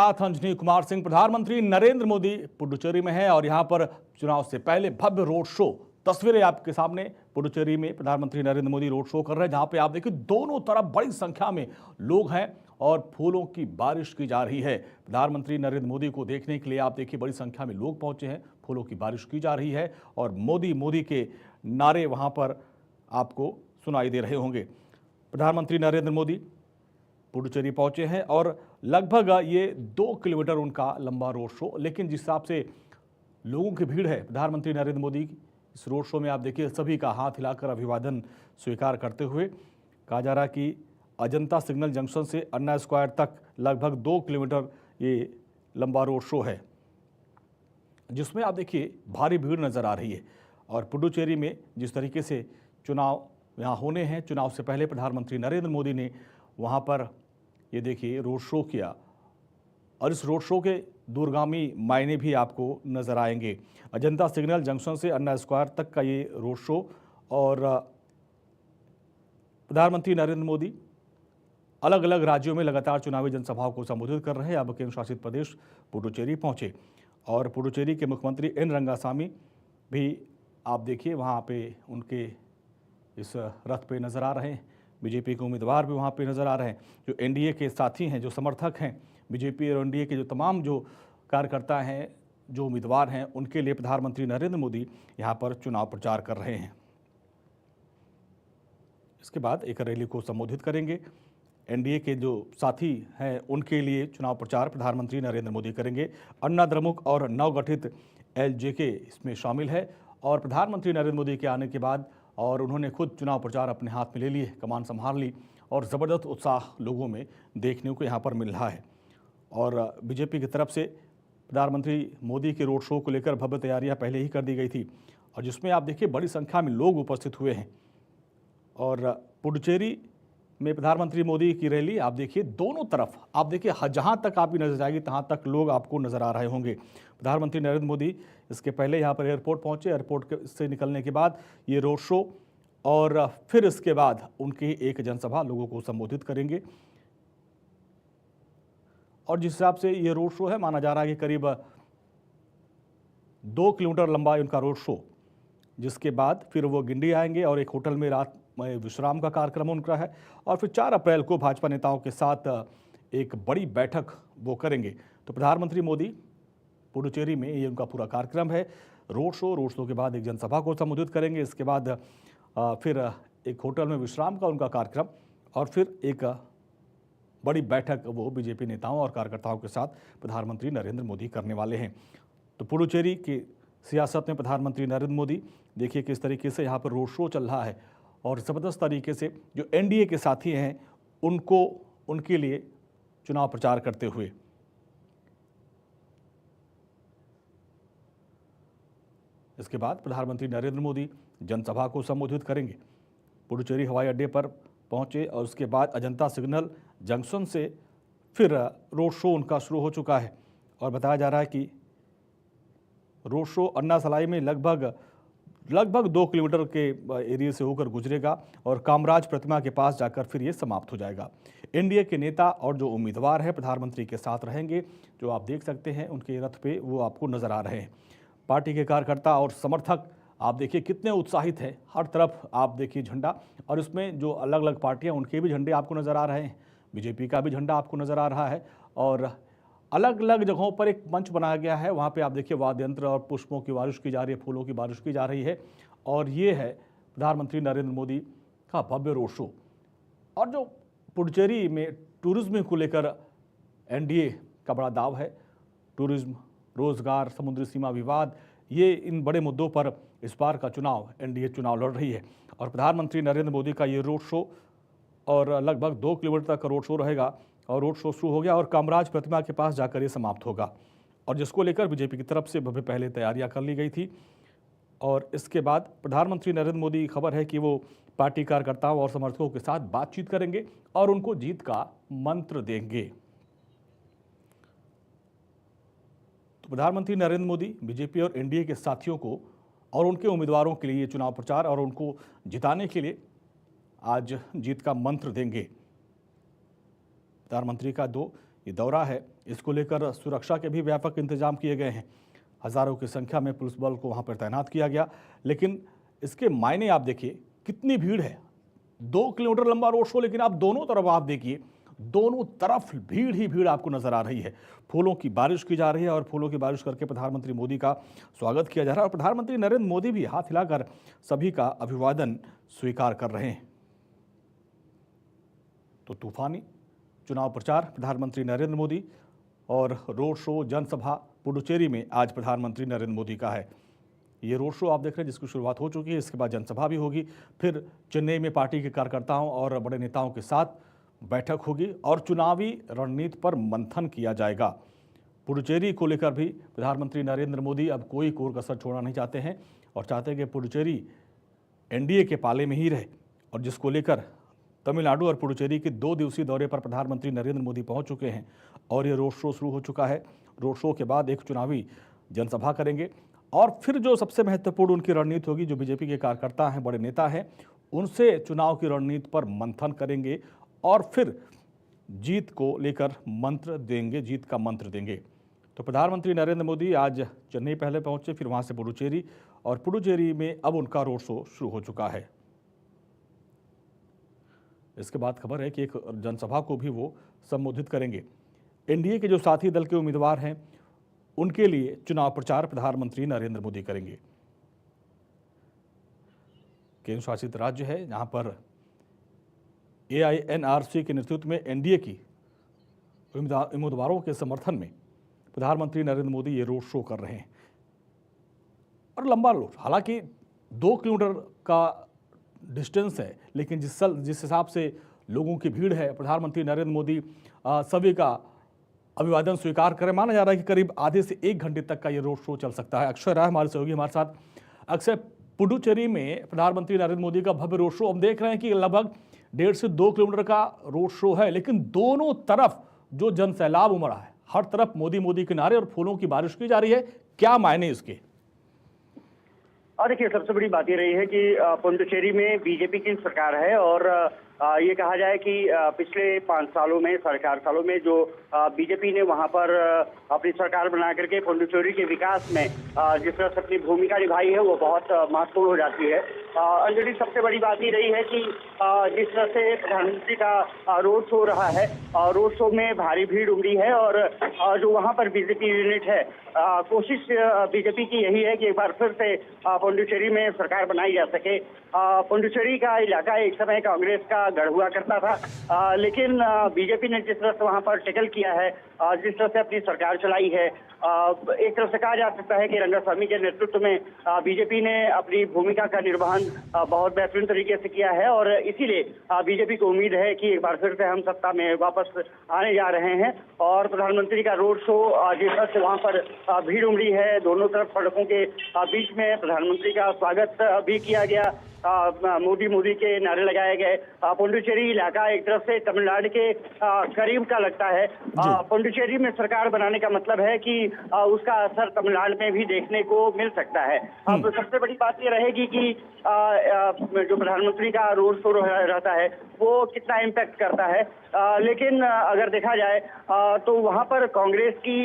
साथ अंजनी कुमार सिंह। प्रधानमंत्री नरेंद्र मोदी पुडुचेरी में है और यहां पर चुनाव से पहले भव्य रोड शो, तस्वीरें आपके सामने। पुडुचेरी में प्रधानमंत्री नरेंद्र मोदी रोड शो कर रहे हैं, जहां पे आप देखिए दोनों तरफ बड़ी संख्या में लोग हैं और फूलों की बारिश की जा रही है। प्रधानमंत्री नरेंद्र मोदी को देखने के लिए आप देखिए बड़ी संख्या में लोग पहुंचे हैं, फूलों की बारिश की जा रही है और मोदी मोदी के नारे वहां पर आपको सुनाई दे रहे होंगे। प्रधानमंत्री नरेंद्र मोदी पुडुचेरी पहुंचे हैं और लगभग ये 2 किलोमीटर उनका लंबा रोड शो, लेकिन जिस हिसाब से लोगों की भीड़ है प्रधानमंत्री नरेंद्र मोदी इस रोड शो में आप देखिए सभी का हाथ हिलाकर अभिवादन स्वीकार करते हुए। कहा जा रहा है कि अजंता सिग्नल जंक्शन से अन्ना स्क्वायर तक लगभग 2 किलोमीटर ये लंबा रोड शो है, जिसमें आप देखिए भारी भीड़ नज़र आ रही है। और पुडुचेरी में जिस तरीके से चुनाव यहाँ होने हैं, चुनाव से पहले प्रधानमंत्री नरेंद्र मोदी ने वहाँ पर ये देखिए रोड शो किया और इस रोड शो के दूरगामी मायने भी आपको नज़र आएंगे। अजंता सिग्नल जंक्शन से अन्ना स्क्वायर तक का ये रोड शो और प्रधानमंत्री नरेंद्र मोदी अलग अलग राज्यों में लगातार चुनावी जनसभाओं को संबोधित कर रहे हैं। अब केंद्र शासित प्रदेश पुडुचेरी पहुंचे और पुडुचेरी के मुख्यमंत्री एन रंगासामी भी आप देखिए वहाँ पे उनके इस रथ पे नज़र आ रहे हैं। बीजेपी के उम्मीदवार भी वहाँ पे नज़र आ रहे हैं, जो एनडीए के साथी हैं, जो समर्थक हैं बीजेपी और एनडीए के, जो तमाम जो कार्यकर्ता हैं, जो उम्मीदवार हैं, उनके लिए प्रधानमंत्री नरेंद्र मोदी यहाँ पर चुनाव प्रचार कर रहे हैं। इसके बाद एक रैली को संबोधित करेंगे। एनडीए के जो साथी हैं उनके लिए चुनाव प्रचार प्रधानमंत्री नरेंद्र मोदी करेंगे। अन्ना द्रमुक और नवगठित एलजेके इसमें शामिल है और प्रधानमंत्री नरेंद्र मोदी के आने के बाद और उन्होंने खुद चुनाव प्रचार अपने हाथ में ले लिए, कमान संभाल ली और ज़बरदस्त उत्साह लोगों में देखने को यहाँ पर मिल रहा है। और बीजेपी की तरफ से प्रधानमंत्री मोदी के रोड शो को लेकर भव्य तैयारियाँ पहले ही कर दी गई थी और जिसमें आप देखिए बड़ी संख्या में लोग उपस्थित हुए हैं। और पुडुचेरी में प्रधानमंत्री मोदी की रैली आप देखिए दोनों तरफ, आप देखिए जहाँ तक आपकी नजर जाएगी तहाँ तक लोग आपको नज़र आ रहे होंगे। प्रधानमंत्री नरेंद्र मोदी इसके पहले यहाँ पर एयरपोर्ट पहुँचे, एयरपोर्ट से निकलने के बाद ये रोड शो और फिर इसके बाद उनकी एक जनसभा लोगों को संबोधित करेंगे। और जिस हिसाब से ये रोड शो है, माना जा रहा है कि करीब 2 किलोमीटर लंबा उनका रोड शो, जिसके बाद फिर वो गिंडी आएंगे और एक होटल में रात में विश्राम का कार्यक्रम उनका है और फिर 4 अप्रैल को भाजपा नेताओं के साथ एक बड़ी बैठक वो करेंगे। तो प्रधानमंत्री मोदी पुडुचेरी में ये उनका पूरा कार्यक्रम है। रोड शो के बाद एक जनसभा को संबोधित करेंगे। इसके बाद फिर एक होटल में विश्राम का उनका कार्यक्रम और फिर एक बड़ी बैठक वो बीजेपी नेताओं और कार्यकर्ताओं के साथ प्रधानमंत्री नरेंद्र मोदी करने वाले हैं। तो पुडुचेरी की सियासत में प्रधानमंत्री नरेंद्र मोदी देखिए किस तरीके से यहाँ पर रोड शो चल रहा है और ज़बरदस्त तरीके से जो एनडीए के साथी हैं उनको उनके लिए चुनाव प्रचार करते हुए। इसके बाद प्रधानमंत्री नरेंद्र मोदी जनसभा को संबोधित करेंगे। पुडुचेरी हवाई अड्डे पर पहुंचे और उसके बाद अजंता सिग्नल जंक्शन से फिर रोड शो उनका शुरू हो चुका है और बताया जा रहा है कि रोड शो अन्ना सलाई में लगभग 2 किलोमीटर के एरिया से होकर गुजरेगा और कामराज प्रतिमा के पास जाकर फिर ये समाप्त हो जाएगा। एनडीए के नेता और जो उम्मीदवार हैं प्रधानमंत्री के साथ रहेंगे, जो आप देख सकते हैं उनके रथ पे वो आपको नज़र आ रहे हैं। पार्टी के कार्यकर्ता और समर्थक आप देखिए कितने उत्साहित हैं, हर तरफ आप देखिए झंडा और इसमें जो अलग अलग पार्टियाँ उनके भी झंडे आपको नज़र आ रहे हैं। बीजेपी का भी झंडा आपको नज़र आ रहा है और अलग अलग जगहों पर एक मंच बनाया गया है, वहाँ पे आप देखिए वाद्य यंत्र और पुष्पों की बारिश की जा रही है, फूलों की बारिश की जा रही है और ये है प्रधानमंत्री नरेंद्र मोदी का भव्य रोड शो। और जो पुडुचेरी में टूरिज्म को लेकर एनडीए का बड़ा दाव है, टूरिज्म, रोजगार, समुद्री सीमा विवाद, ये इन बड़े मुद्दों पर इस बार का चुनाव एनडीए चुनाव लड़ रही है और प्रधानमंत्री नरेंद्र मोदी का ये रोड शो और लगभग 2 किलोमीटर तक का रोड शो रहेगा और रोड शो शुरू हो गया और कामराज प्रतिमा के पास जाकर ये समाप्त होगा और जिसको लेकर बीजेपी की तरफ से भव्य पहले तैयारियां कर ली गई थी। और इसके बाद प्रधानमंत्री नरेंद्र मोदी की खबर है कि वो पार्टी कार्यकर्ताओं और समर्थकों के साथ बातचीत करेंगे और उनको जीत का मंत्र देंगे। तो प्रधानमंत्री नरेंद्र मोदी बीजेपी और एनडीए के साथियों को और उनके उम्मीदवारों के लिए चुनाव प्रचार और उनको जिताने के लिए आज जीत का मंत्र देंगे। प्रधानमंत्री का ये दौरा है, इसको लेकर सुरक्षा के भी व्यापक इंतजाम किए गए हैं। हजारों की संख्या में पुलिस बल को वहां पर तैनात किया गया। लेकिन इसके मायने आप देखिए, कितनी भीड़ है। 2 किलोमीटर लंबा रोड शो, लेकिन आप दोनों तरफ आप देखिए, दोनों तरफ भीड़ ही भीड़ आपको नजर आ रही है। फूलों की बारिश की जा रही है और फूलों की बारिश करके प्रधानमंत्री मोदी का स्वागत किया जा रहा है। और प्रधानमंत्री नरेंद्र मोदी भी हाथ हिलाकर सभी का अभिवादन स्वीकार कर रहे हैं। तो तूफानी चुनाव प्रचार प्रधानमंत्री नरेंद्र मोदी और रोड शो जनसभा पुडुचेरी में आज प्रधानमंत्री नरेंद्र मोदी का है। ये रोड शो आप देख रहे हैं जिसकी शुरुआत हो चुकी है, इसके बाद जनसभा भी होगी। फिर चेन्नई में पार्टी के कार्यकर्ताओं और बड़े नेताओं के साथ बैठक होगी और चुनावी रणनीति पर मंथन किया जाएगा। पुडुचेरी को लेकर भी प्रधानमंत्री नरेंद्र मोदी अब कोई कोर कसर छोड़ना नहीं चाहते हैं और चाहते हैं कि पुडुचेरी एनडीए के पाले में ही रहे, और जिसको लेकर तमिलनाडु और पुडुचेरी के 2 दिवसीय दौरे पर प्रधानमंत्री नरेंद्र मोदी पहुंच चुके हैं और ये रोड शो शुरू हो चुका है। रोड शो के बाद एक चुनावी जनसभा करेंगे और फिर जो सबसे महत्वपूर्ण उनकी रणनीति होगी, जो बीजेपी के कार्यकर्ता हैं, बड़े नेता हैं, उनसे चुनाव की रणनीति पर मंथन करेंगे और फिर जीत को लेकर मंत्र देंगे, जीत का मंत्र देंगे। तो प्रधानमंत्री नरेंद्र मोदी आज चेन्नई पहले पहुंचे, फिर वहां से पुडुचेरी, और पुडुचेरी में अब उनका रोड शो शुरू हो चुका है। इसके बाद खबर है कि एक जनसभा को भी वो संबोधित करेंगे। एनडीए के जो साथी दल के उम्मीदवार हैं, उनके लिए चुनाव प्रचार प्रधानमंत्री नरेंद्र मोदी करेंगे। केंद्र शासित राज्य है, जहां पर AINRC के नेतृत्व में एनडीए की उम्मीदवारों के समर्थन में प्रधानमंत्री नरेंद्र मोदी ये रोड शो कर रहे हैं और लंबा रोड, हालांकि 2 किलोमीटर का डिस्टेंस है, लेकिन जिस हिसाब से लोगों की भीड़ है, प्रधानमंत्री नरेंद्र मोदी सभी का अभिवादन स्वीकार करें। माना जा रहा है कि करीब आधे से 1 घंटे तक का ये रोड शो चल सकता है। अक्षय राय हमारे सहयोगी हमारे साथ। अक्षय, पुडुचेरी में प्रधानमंत्री नरेंद्र मोदी का भव्य रोड शो हम देख रहे हैं कि लगभग 1.5 से 2 किलोमीटर का रोड शो है, लेकिन दोनों तरफ जो जनसैलाब उमड़ा है, हर तरफ मोदी मोदी के नारे और फूलों की बारिश की जा रही है। क्या मायने इसके? और देखिए, सबसे बड़ी बात ये रही है कि पुडुचेरी में बीजेपी की सरकार है और ये कहा जाए कि पिछले 5 सालों में, 4.5 सालों में जो बीजेपी ने वहां पर अपनी सरकार बना करके पुडुचेरी के विकास में जिस तरह से अपनी भूमिका निभाई है, वो बहुत महत्वपूर्ण हो जाती है। अंजलि, सबसे बड़ी बात ये रही है कि जिस तरह से प्रधानमंत्री का रोड शो रहा है, रोड शो में भारी भीड़ उमड़ी है और जो वहां पर बीजेपी यूनिट है, कोशिश बीजेपी की यही है कि एक बार फिर से पुडुचेरी में सरकार बनाई जा सके। पुडुचेरी का इलाका एक समय कांग्रेस का गढ़ हुआ करता था, लेकिन बीजेपी ने जिस तरह से वहां पर टेकल किया है, जिस तरह से अपनी सरकार चलाई है, एक तरह से कहा जा सकता है कि रंगास्वामी के नेतृत्व में बीजेपी ने अपनी भूमिका का निर्वहन बहुत बेहतरीन तरीके से किया है और इसीलिए बीजेपी को उम्मीद है कि एक बार फिर से हम सत्ता में वापस आने जा रहे हैं। और प्रधानमंत्री का रोड शो जिस तरह से वहां पर भीड़ उमड़ी है, दोनों तरफ सड़कों के बीच में प्रधानमंत्री का स्वागत भी किया गया, मोदी मोदी के नारे लगाए गए। पुडुचेरी इलाका एक तरफ से तमिलनाडु के करीब का लगता है। पुडुचेरी में सरकार बनाने का मतलब है कि उसका असर तमिलनाडु में भी देखने को मिल सकता है। अब सबसे बड़ी बात ये रहेगी कि जो प्रधानमंत्री का रोड शो रहता है वो कितना इम्पैक्ट करता है, लेकिन अगर देखा जाए तो वहां पर कांग्रेस की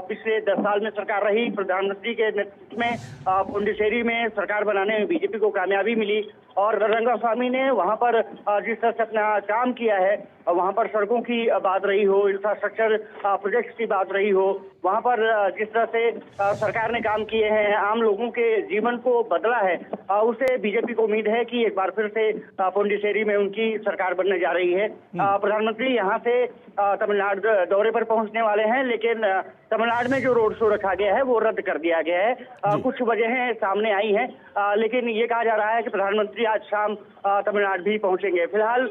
पिछले 10 साल में सरकार रही। प्रधानमंत्री के नेतृत्व में पुडुचेरी में सरकार बनाने में बीजेपी को कामयाबी मिली और रंगास्वामी ने वहां पर जिस तरह से अपना काम किया है, वहां पर सड़कों की बात रही हो, इंफ्रास्ट्रक्चर प्रोजेक्ट्स की बात रही हो, वहां पर जिस तरह से सरकार ने काम किए हैं, आम लोगों के जीवन को बदला है, उसे बीजेपी को उम्मीद है कि एक बार फिर से पुडुचेरी में उनकी सरकार बनने जा रही है। प्रधानमंत्री यहाँ से तमिलनाडु दौरे पर पहुंचने वाले हैं, लेकिन तमिलनाडु में जो रोड शो रखा गया है वो रद्द कर दिया गया है। कुछ वजहें सामने आई हैं, लेकिन ये कहा जा रहा है कि प्रधानमंत्री आज शाम तमिलनाडु भी पहुंचेंगे। फिलहाल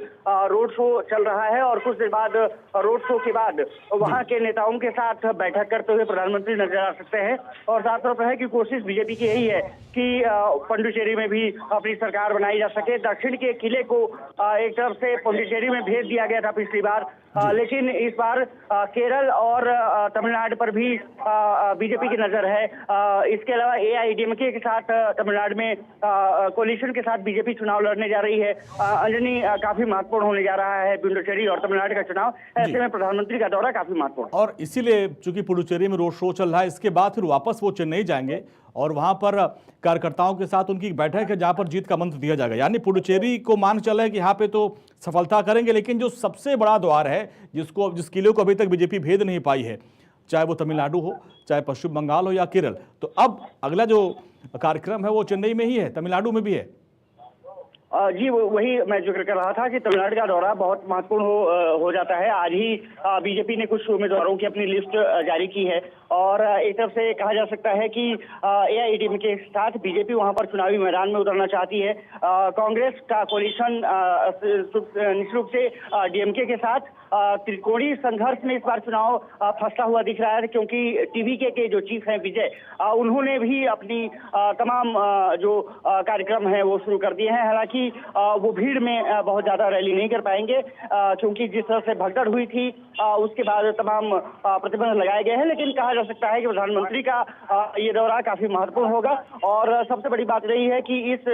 रोड शो चल रहा है और कुछ देर बाद रोड शो के बाद वहां के नेताओं के साथ बैठक करते हुए प्रधानमंत्री नजर आ सकते हैं। और साफ तौर पर है कि कोशिश बीजेपी की यही है कि पुडुचेरी में भी अपनी सरकार बनाई जा सके। दक्षिण के किले को एक तरफ से पुडुचेरी में भेज दिया गया था पिछली बार, लेकिन इस बार केरल और तमिलनाडु पर भी बीजेपी की नजर है। इसके अलावा एआईएडीएमके के साथ तमिलनाडु में कोलिशन के साथ बीजेपी चुनाव लड़ने जा रही है। अंजनी, काफी महत्वपूर्ण होने जा रहा है पुडुचेरी और तमिलनाडु का चुनाव। ऐसे में प्रधानमंत्री का दौरा काफी महत्वपूर्ण। और इसीलिए चूंकि पुडुचेरी में रोड शो चल रहा है, इसके बाद फिर वापस वो चेन्नई जाएंगे और वहां पर कार्यकर्ताओं के साथ उनकी एक बैठक है जहां पर जीत का मंत्र दिया जाएगा। यानी पुडुचेरी को मान चला है कि यहाँ पे तो सफलता करेंगे, लेकिन जो सबसे बड़ा द्वार है जिस किले को अभी तक बीजेपी भेद नहीं पाई है, चाहे वो तमिलनाडु हो, चाहे पश्चिम बंगाल हो या केरल, तो अब अगला जो कार्यक्रम है वो चेन्नई में ही है, तमिलनाडु में भी है। जी, वही मैं जिक्र कर रहा था कि तमिलनाडु का दौरा बहुत महत्वपूर्ण हो जाता है। आज ही बीजेपी ने कुछ उम्मीदवारों की अपनी लिस्ट जारी की है और एक तरफ से कहा जा सकता है कि एआईएडीएमके के साथ बीजेपी वहां पर चुनावी मैदान में उतरना चाहती है। कांग्रेस का कोलिशन निश्चित रूप से डीएमके के साथ त्रिकोणीय संघर्ष में इस बार चुनाव फंसा हुआ दिख रहा है, क्योंकि टीवीके के जो चीफ हैं विजय, उन्होंने भी अपनी तमाम जो कार्यक्रम है वो शुरू कर दिए हैं। हालांकि वो भीड़ में बहुत ज्यादा रैली नहीं कर पाएंगे, क्योंकि जिस तरह से भगदड़ हुई थी उसके बाद तमाम प्रतिबंध लगाए गए हैं। लेकिन कहा जा सकता है कि प्रधानमंत्री का ये दौरा काफी महत्वपूर्ण होगा और सबसे बड़ी बात रही है कि इस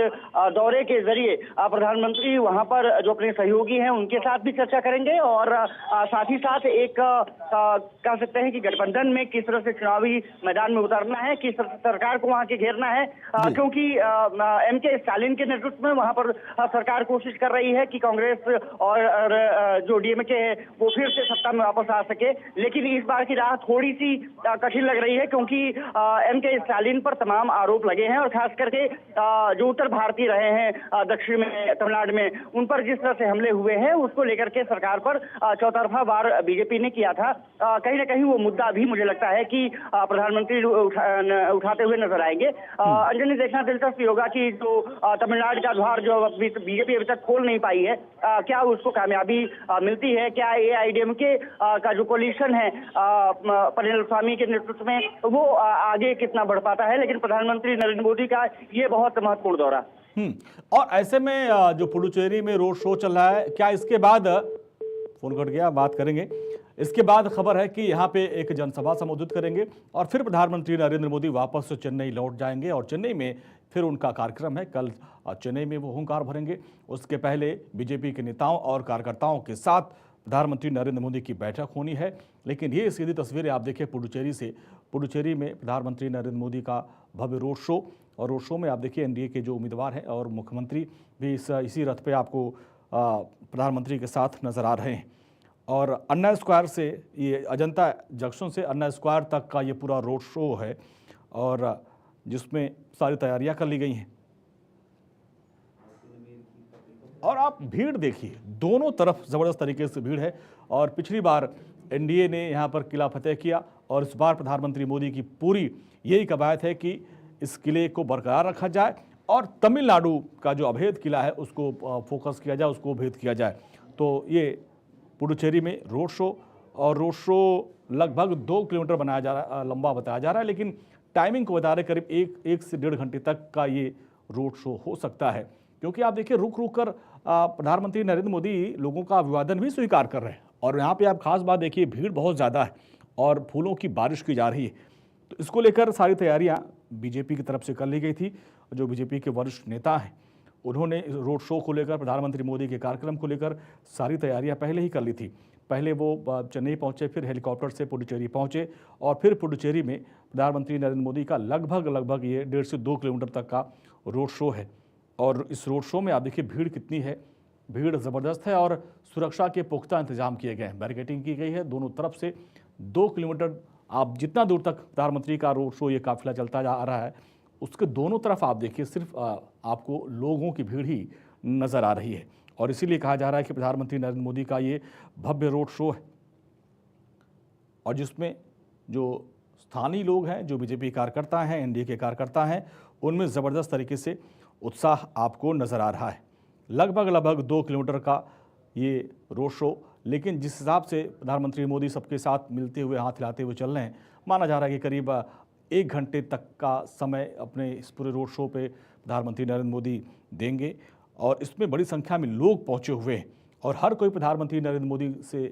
दौरे के जरिए प्रधानमंत्री वहां पर जो अपने सहयोगी हैं उनके साथ भी चर्चा करेंगे और साथ ही साथ एक कह सकते हैं कि गठबंधन में किस तरह से चुनावी मैदान में उतरना है, किस तरह से सरकार को वहां के घेरना है, क्योंकि एमके स्टालिन के नेतृत्व में वहां पर सरकार कोशिश कर रही है कि कांग्रेस और जो डीएमके है वो फिर से सत्ता में वापस आ सके। लेकिन इस बार की राह थोड़ी सी कठिन लग रही है, क्योंकि एमके स्टालिन पर तमाम आरोप लगे हैं और खास करके जो उत्तर भारतीय रहे हैं दक्षिण में, तमिलनाडु में, उन पर जिस तरह से हमले हुए हैं उसको लेकर के सरकार पर चौतरफा वार बीजेपी ने किया था। कहीं ना कहीं वो मुद्दा भी मुझे लगता है कि प्रधानमंत्री उठाते हुए नजर आएंगे। अंजनी, देखना दिलचस्प होगा कि जो तमिलनाडु का द्वार जो बीजेपी अभी तक खोल नहीं पाई है, क्या उसको कामयाबी मिलती है? क्या एआईएडीएमके का जो कोलिशन है पनीरस्वामी के नेतृत्व में वो आगे कितना बढ़ पाता है? लेकिन प्रधानमंत्री नरेंद्र मोदी का ये बहुत महत्वपूर्ण दौरा। और ऐसे में जो पुडुचेरी में रोड शो चल रहा है, क्या इसके बाद फोन कट गया, बात करेंगे। इसके बाद खबर है कि यहाँ पे एक जनसभा संबोधित करेंगे और फिर प्रधानमंत्री नरेंद्र मोदी वापस चेन्नई लौट जाएंगे और चेन्नई में फिर उनका कार्यक्रम है। कल चेन्नई में वो हुंकार भरेंगे। उसके पहले बीजेपी के नेताओं और कार्यकर्ताओं के साथ प्रधानमंत्री नरेंद्र मोदी की बैठक होनी है। लेकिन ये सीधी तस्वीरें आप देखिए पुडुचेरी से। पुडुचेरी में प्रधानमंत्री नरेंद्र मोदी का भव्य रोड शो, और रोड शो में आप देखिए एनडीए के जो उम्मीदवार हैं और मुख्यमंत्री भी इसी रथ पे आपको प्रधानमंत्री के साथ नज़र आ रहे हैं। और अन्ना स्क्वायर से, ये अजंता जंक्शन से अन्ना स्क्वायर तक का ये पूरा रोड शो है और जिसमें सारी तैयारियां कर ली गई हैं। और आप भीड़ देखिए, दोनों तरफ ज़बरदस्त तरीके से भीड़ है। और पिछली बार एनडीए ने यहाँ पर किला फतेह किया और इस बार प्रधानमंत्री मोदी की पूरी यही कवायद है कि इस किले को बरकरार रखा जाए और तमिलनाडु का जो अभेद किला है उसको फोकस किया जाए, उसको भेद किया जाए। तो ये पुडुचेरी में रोड शो, और रोड शो लगभग 2 किलोमीटर बनाया जा रहा है, लंबा बताया जा रहा है, लेकिन टाइमिंग को बता रहे करीब 1 से 1.5 घंटे तक का ये रोड शो हो सकता है। क्योंकि आप देखिए रुक रुक कर प्रधानमंत्री नरेंद्र मोदी लोगों का अभिवादन भी स्वीकार कर रहे हैं। और यहाँ पे आप खास बात देखिए, भीड़ बहुत ज़्यादा है और फूलों की बारिश की जा रही है। तो इसको लेकर सारी तैयारियाँ बीजेपी की तरफ से कर ली गई थी। जो बीजेपी के वरिष्ठ नेता हैं उन्होंने रोड शो को लेकर, प्रधानमंत्री मोदी के कार्यक्रम को लेकर सारी तैयारियां पहले ही कर ली थी। पहले वो चेन्नई पहुंचे, फिर हेलीकॉप्टर से पुडुचेरी पहुंचे और फिर पुडुचेरी में प्रधानमंत्री नरेंद्र मोदी का लगभग ये 1.5 से 2 किलोमीटर तक का रोड शो है। और इस रोड शो में आप देखिए भीड़ कितनी है, भीड़ ज़बरदस्त है और सुरक्षा के पुख्ता इंतजाम किए गए हैं, बैरिकेडिंग की गई है दोनों तरफ से। 2 किलोमीटर आप जितना दूर तक प्रधानमंत्री का रोड शो ये काफिला चलता जा रहा है, उसके दोनों तरफ आप देखिए सिर्फ आपको लोगों की भीड़ ही नज़र आ रही है। और इसीलिए कहा जा रहा है कि प्रधानमंत्री नरेंद्र मोदी का ये भव्य रोड शो है और जिसमें जो स्थानीय लोग हैं, जो बीजेपी कार्यकर्ता हैं, एनडीए के कार्यकर्ता हैं, उनमें ज़बरदस्त तरीके से उत्साह आपको नज़र आ रहा है। लगभग 2 किलोमीटर का ये रोड शो, लेकिन जिस हिसाब से प्रधानमंत्री मोदी सबके साथ मिलते हुए, हाथ हिलाते हुए चल रहे हैं, माना जा रहा है कि करीब 1 घंटे तक का समय अपने इस पूरे रोड शो पे प्रधानमंत्री नरेंद्र मोदी देंगे। और इसमें बड़ी संख्या में लोग पहुंचे हुए हैं और हर कोई प्रधानमंत्री नरेंद्र मोदी से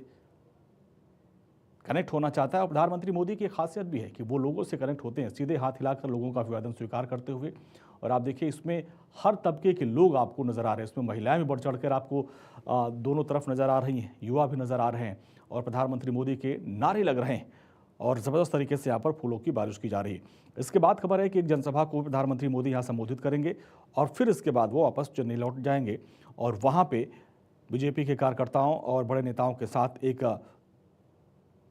कनेक्ट होना चाहता है। और प्रधानमंत्री मोदी की एक खासियत भी है कि वो लोगों से कनेक्ट होते हैं, सीधे हाथ हिलाकर लोगों का अभिवादन स्वीकार करते हुए। और आप देखिए इसमें हर तबके के लोग आपको नज़र आ रहे हैं, इसमें महिलाएं भी बढ़ चढ़कर आपको दोनों तरफ नज़र आ रही हैं, युवा भी नज़र आ रहे हैं और प्रधानमंत्री मोदी के नारे लग रहे हैं और ज़बरदस्त तरीके से यहाँ पर फूलों की बारिश की जा रही है। इसके बाद खबर है कि एक जनसभा को प्रधानमंत्री मोदी यहाँ संबोधित करेंगे और फिर इसके बाद वो वापस चेन्नई लौट जाएंगे और वहाँ पे बीजेपी के कार्यकर्ताओं और बड़े नेताओं के साथ एक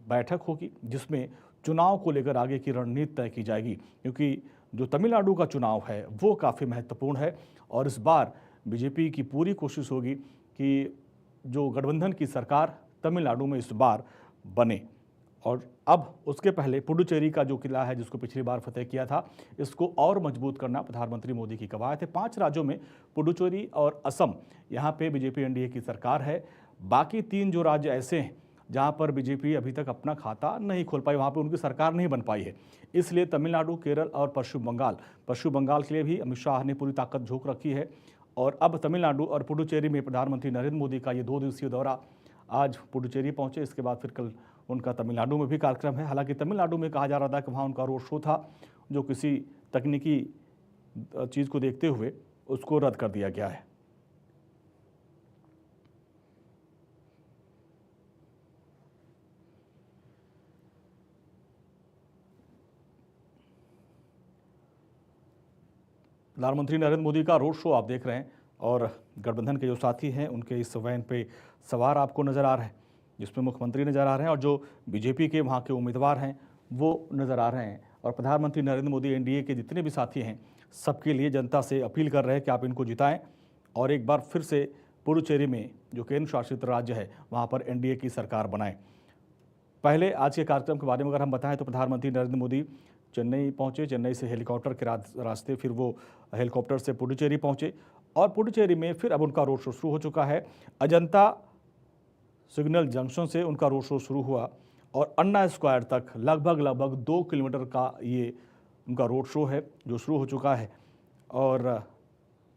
बैठक होगी जिसमें चुनाव को लेकर आगे की रणनीति तय की जाएगी, क्योंकि जो तमिलनाडु का चुनाव है वो काफ़ी महत्वपूर्ण है और इस बार बीजेपी की पूरी कोशिश होगी कि जो गठबंधन की सरकार तमिलनाडु में इस बार बने। और अब उसके पहले पुडुचेरी का जो किला है जिसको पिछली बार फतेह किया था, इसको और मजबूत करना प्रधानमंत्री मोदी की कवायद है। 5 राज्यों में पुडुचेरी और असम, यहाँ पे बीजेपी एनडीए की सरकार है। बाकी 3 जो राज्य ऐसे हैं जहाँ पर बीजेपी अभी तक अपना खाता नहीं खोल पाई, वहाँ पर उनकी सरकार नहीं बन पाई है। इसलिए तमिलनाडु, केरल और पश्चिम बंगाल के लिए भी अमित शाह ने पूरी ताकत झोंक रखी है। और अब तमिलनाडु और पुडुचेरी में प्रधानमंत्री नरेंद्र मोदी का ये 2 दिवसीय दौरा, आज पुडुचेरी पहुंचे, इसके बाद फिर कल उनका तमिलनाडु में भी कार्यक्रम है। हालांकि तमिलनाडु में कहा जा रहा था कि वहाँ उनका रोड शो था, जो किसी तकनीकी चीज़ को देखते हुए उसको रद्द कर दिया गया है। प्रधानमंत्री नरेंद्र मोदी का रोड शो आप देख रहे हैं और गठबंधन के जो साथी हैं उनके इस वैन पे सवार आपको नज़र आ रहे हैं, जिसमें मुख्यमंत्री नज़र आ रहे हैं और जो बीजेपी के वहाँ के उम्मीदवार हैं वो नज़र आ रहे हैं। और प्रधानमंत्री नरेंद्र मोदी एनडीए के जितने भी साथी हैं सबके लिए जनता से अपील कर रहे हैं कि आप इनको जिताएं और एक बार फिर से पुडुचेरी में जो केंद्र शासित राज्य है वहाँ पर एनडीए की सरकार बनाएं। पहले आज के कार्यक्रम के बारे में अगर हम बताएं तो प्रधानमंत्री नरेंद्र मोदी चेन्नई पहुंचे, चेन्नई से हेलीकॉप्टर के रास्ते फिर वो हेलीकॉप्टर से पुडुचेरी पहुंचे और पुडुचेरी में फिर अब उनका रोड शो शुरू हो चुका है। अजंता सिग्नल जंक्शन से उनका रोड शो शुरू हुआ और अन्ना स्क्वायर तक लगभग 2 किलोमीटर का ये उनका रोड शो है जो शुरू हो चुका है। और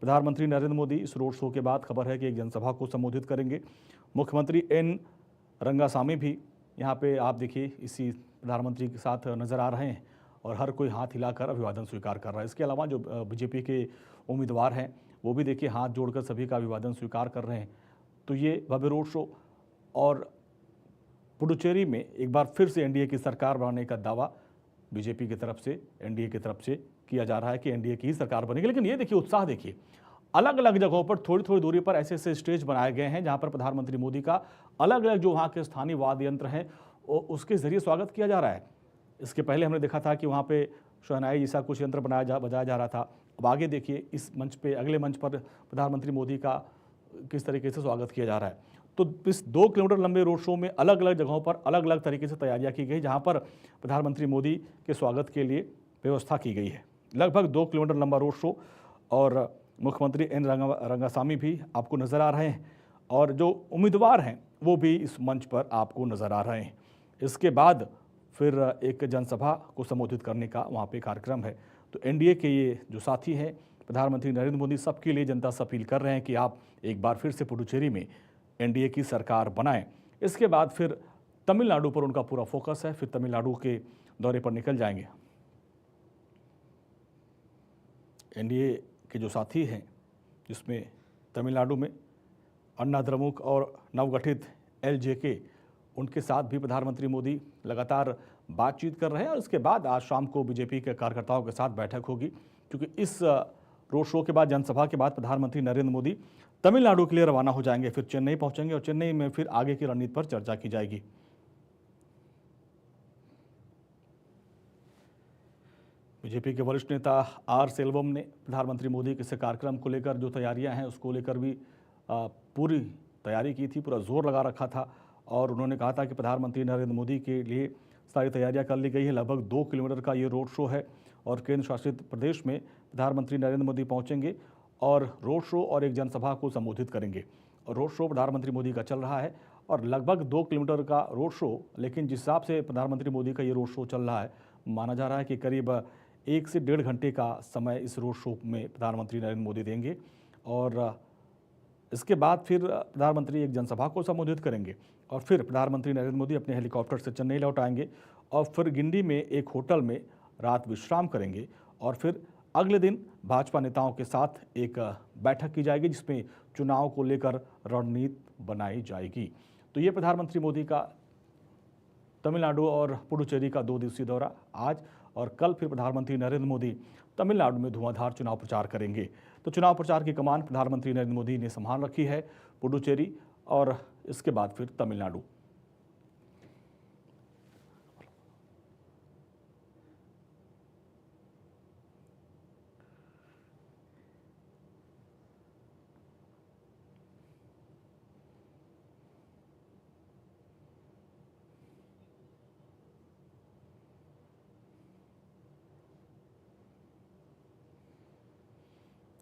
प्रधानमंत्री नरेंद्र मोदी इस रोड शो के बाद खबर है कि एक जनसभा को संबोधित करेंगे। मुख्यमंत्री एन रंगासामी भी यहाँ पे आप देखिए इसी प्रधानमंत्री के साथ नज़र आ रहे हैं और हर कोई हाथ हिलाकर अभिवादन स्वीकार कर रहा है। इसके अलावा जो बीजेपी के उम्मीदवार हैं वो भी देखिए हाथ जोड़कर सभी का अभिवादन स्वीकार कर रहे हैं। तो ये भव्य रोड शो और पुडुचेरी में एक बार फिर से एनडीए की सरकार बनाने का दावा बीजेपी की तरफ से, एनडीए की तरफ से किया जा रहा है कि एनडीए की ही सरकार बनेगी। लेकिन ये देखिए उत्साह देखिए, अलग अलग जगहों पर थोड़ी थोड़ी दूरी पर ऐसे ऐसे स्टेज बनाए गए हैं जहां पर प्रधानमंत्री मोदी का अलग अलग जो वहाँ के स्थानीय वाद्य यंत्र हैं उसके जरिए स्वागत किया जा रहा है। इसके पहले हमने देखा था कि वहाँ पे शहनाई जैसा कुछ यंत्र बजाया जा रहा था। अब आगे देखिए इस मंच पे, अगले मंच पर प्रधानमंत्री मोदी का किस तरीके से स्वागत किया जा रहा है। तो इस 2 किलोमीटर लंबे रोड शो में अलग अलग जगहों पर अलग अलग तरीके से तैयारियां की गई जहां पर प्रधानमंत्री मोदी के स्वागत के लिए व्यवस्था की गई है। लगभग 2 किलोमीटर लंबा रोड शो और मुख्यमंत्री एन रंगासामी भी आपको नज़र आ रहे हैं और जो उम्मीदवार हैं वो भी इस मंच पर आपको नज़र आ रहे हैं। इसके बाद फिर एक जनसभा को संबोधित करने का वहाँ पे कार्यक्रम है। तो एनडीए के ये जो साथी हैं, प्रधानमंत्री नरेंद्र मोदी सबके लिए जनता से अपील कर रहे हैं कि आप एक बार फिर से पुडुचेरी में एनडीए की सरकार बनाएं। इसके बाद फिर तमिलनाडु पर उनका पूरा फोकस है, फिर तमिलनाडु के दौरे पर निकल जाएंगे। एनडीए के जो साथी हैं जिसमें तमिलनाडु में अन्ना द्रमुक और नवगठित एलजेके, उनके साथ भी प्रधानमंत्री मोदी लगातार बातचीत कर रहे हैं और इसके बाद आज शाम को बीजेपी के कार्यकर्ताओं के साथ बैठक होगी, क्योंकि इस रोड शो के बाद, जनसभा के बाद प्रधानमंत्री नरेंद्र मोदी तमिलनाडु के लिए रवाना हो जाएंगे, फिर चेन्नई पहुंचेंगे और चेन्नई में फिर आगे की रणनीति पर चर्चा की जाएगी। बीजेपी के वरिष्ठ नेता आर सेल्वम ने प्रधानमंत्री मोदी के इस कार्यक्रम को लेकर जो तैयारियां हैं उसको लेकर भी पूरी तैयारी की थी, पूरा जोर लगा रखा था और उन्होंने कहा था कि प्रधानमंत्री नरेंद्र मोदी के लिए सारी तैयारियां कर ली गई है। लगभग 2 किलोमीटर का ये रोड शो है और केंद्र शासित प्रदेश में प्रधानमंत्री नरेंद्र मोदी पहुंचेंगे और रोड शो और एक जनसभा को संबोधित करेंगे। और रोड शो प्रधानमंत्री मोदी का चल रहा है और लगभग 2 किलोमीटर का रोड शो, लेकिन जिस हिसाब से प्रधानमंत्री मोदी का ये रोड शो चल रहा है, माना जा रहा है कि करीब 1 से 1.5 घंटे का समय इस रोड शो में प्रधानमंत्री नरेंद्र मोदी देंगे और इसके बाद फिर प्रधानमंत्री एक जनसभा को संबोधित करेंगे और फिर प्रधानमंत्री नरेंद्र मोदी अपने हेलीकॉप्टर से चेन्नई लौट आएंगे और फिर गिंडी में एक होटल में रात विश्राम करेंगे और फिर अगले दिन भाजपा नेताओं के साथ एक बैठक की जाएगी जिसमें चुनाव को लेकर रणनीति बनाई जाएगी। तो ये प्रधानमंत्री मोदी का तमिलनाडु और पुडुचेरी का 2 दिवसीय दौरा। आज और कल फिर प्रधानमंत्री नरेंद्र मोदी तमिलनाडु में धुआंधार चुनाव प्रचार करेंगे। तो चुनाव प्रचार की कमान प्रधानमंत्री नरेंद्र मोदी ने संभाल रखी है, पुडुचेरी और इसके बाद फिर तमिलनाडु।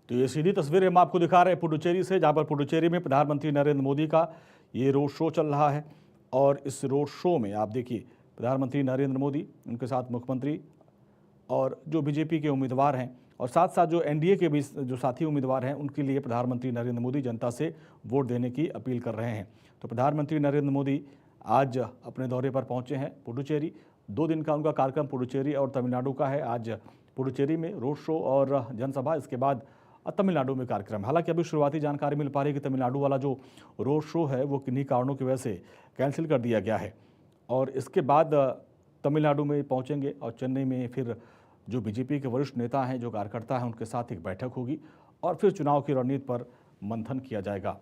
तो ये सीधी तस्वीर हम आपको दिखा रहे हैं पुडुचेरी से, जहां पर पुडुचेरी में प्रधानमंत्री नरेंद्र मोदी का ये रोड शो चल रहा है। और इस रोड शो में आप देखिए प्रधानमंत्री नरेंद्र मोदी, उनके साथ मुख्यमंत्री और जो बीजेपी के उम्मीदवार हैं और साथ साथ जो एनडीए के भी जो साथी उम्मीदवार हैं, उनके लिए प्रधानमंत्री नरेंद्र मोदी जनता से वोट देने की अपील कर रहे हैं। तो प्रधानमंत्री नरेंद्र मोदी आज अपने दौरे पर पहुंचे हैं पुडुचेरी। 2 दिन का उनका कार्यक्रम पुडुचेरी और तमिलनाडु का है। आज पुडुचेरी में रोड शो और जनसभा, इसके बाद तमिलनाडु में कार्यक्रम। हालांकि अभी शुरुआती जानकारी मिल पा रही है कि तमिलनाडु वाला जो रोड शो है वो किन्हीं कारणों की वजह से कैंसिल कर दिया गया है और इसके बाद तमिलनाडु में पहुंचेंगे और चेन्नई में फिर जो बीजेपी के वरिष्ठ नेता हैं, जो कार्यकर्ता हैं, उनके साथ एक बैठक होगी और फिर चुनाव की रणनीति पर मंथन किया जाएगा।